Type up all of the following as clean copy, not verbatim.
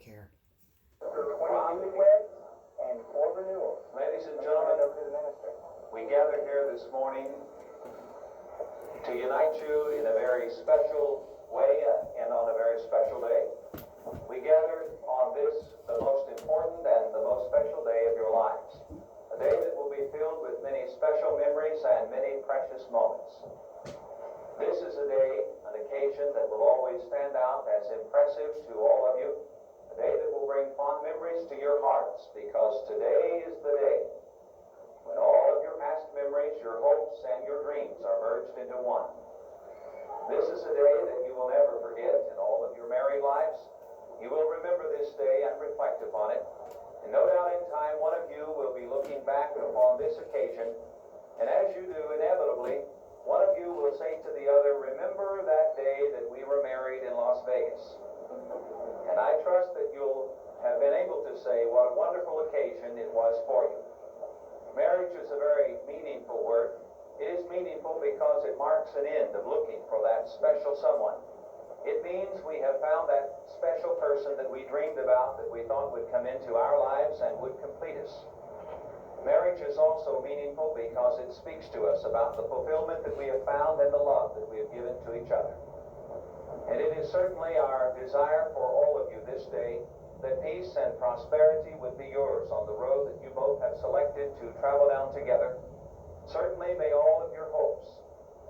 care. For 20 weds and 4 renewals. Ladies and gentlemen, we gather here this morning to unite you in a very special way and on a very special day. We gather on this, the most important and the most special day of your lives. A day that will be filled with many special memories and many precious moments. This is a day, an occasion that will always stand out as impressive to all of you. A day that will bring fond memories to your hearts, because today is the day when all of your past memories, your hopes, and your dreams are merged into one. This is a day that you will never forget in all of your married lives. You will remember this day and reflect upon it. And no doubt in time, one of you will be looking back upon this occasion, and as you do, inevitably, one of you will say to the other, "Remember that day that we were married in Las Vegas." And I trust that you'll have been able to say what a wonderful occasion it was for you. Marriage is a very meaningful word. It is meaningful because it marks an end of looking for that special someone. It means we have found that special person that we dreamed about, that we thought would come into our lives and would complete us. Marriage is also meaningful because it speaks to us about the fulfillment that we have found and the love that we have given to each other. And it is certainly our desire for all of you this day that peace and prosperity would be yours on the road that you both have selected to travel down together. Certainly may all of your hopes,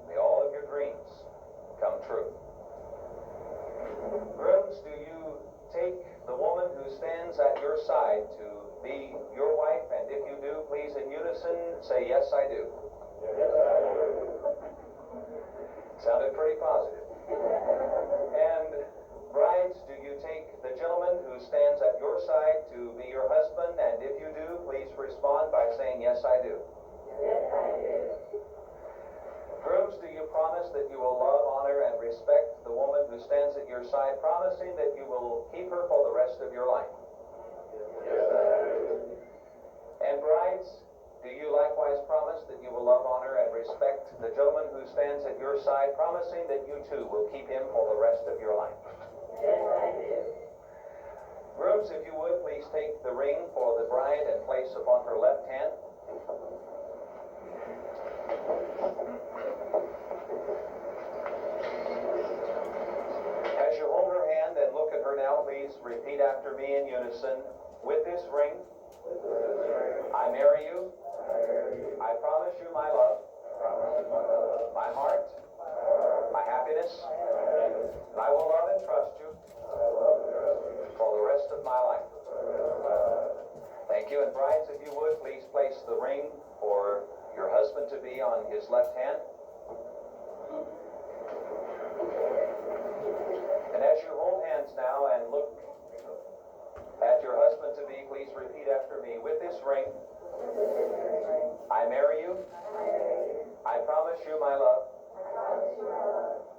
may all of your dreams come true. Grooms, do you take the woman who stands at your side to be your wife? And if you do, please in unison say, "Yes, I do." Yes, I do. Sounded pretty positive. And brides, do you take the gentleman who stands at your side to be your husband? And if you do, please respond by saying, "Yes, I do." Yes, I do. Grooms, do you promise that you will love, honor, and respect the woman who stands at your side, promising that you will keep her for the rest of your life? Yes, I do. And brides, do you likewise promise that you will love, honor, and respect the gentleman who stands at your side, promising that you too will keep him for the rest of your life? Yes, I do. Grooms, if you would, please take the ring for the bride and place upon her left hand. As you hold her hand and look at her now, please repeat after me in unison. With this ring, I marry you. I promise you my love, my heart, my happiness, and I will love and trust you for the rest of my life. Thank you. And brides, if you would, please place the ring for your husband to be on his left hand. And as you hold hands now and look at your husband to be, please repeat after me. With this ring, I marry you. I promise you my love,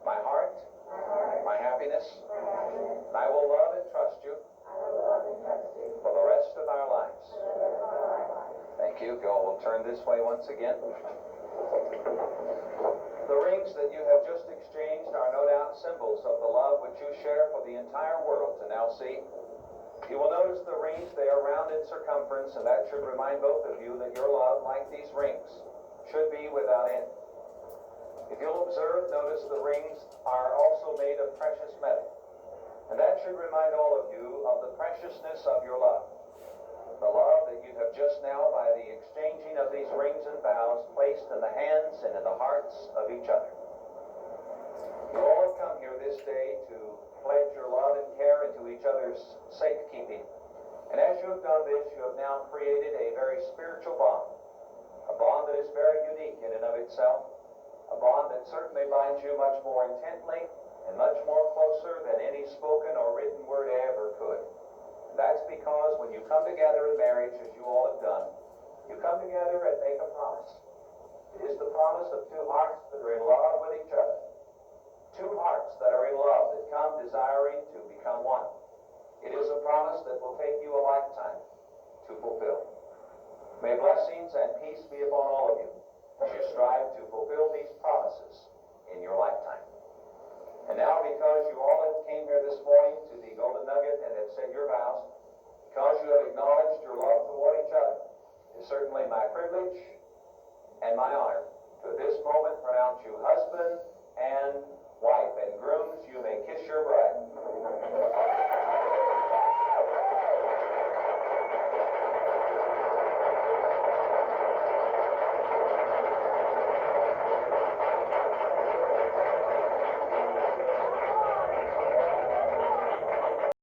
my heart, my happiness, and I will love and trust you for the rest of our lives. Thank you. Go. We'll turn this way once again. The rings that you have just exchanged are no doubt symbols of the love which you share for the entire world to now see. You will notice the rings, they are round in circumference, and that should remind both of you that your love, like these rings, should be without end. If you'll observe, notice the rings are also made of precious metal. And that should remind all of you of the preciousness of your love. The love that you have just now, by the exchanging of these rings and vows, placed in the hands and in the hearts of each other. You all have come here this day to pledge your love and care into each other's safekeeping. And as you have done this, you have now created a very spiritual bond. A bond that is very unique in and of itself. A bond that certainly binds you much more intently and much more closer than any spoken or written word ever could. And that's because when you come together in marriage, as you all have done, you come together and make a promise. It is the promise of two hearts that are in love with each other. Two hearts that are in love, that come desiring to become one. It is a promise that will take you a lifetime to fulfill. May blessings and peace be upon all of you as you strive to fulfill these promises in your lifetime. And now, because you all came here this morning to the Golden nugget and have said your vows, because you have acknowledged your love toward each other, it is certainly my privilege and my honor to at this moment pronounce you husband and wife, and grooms, you may kiss your bride.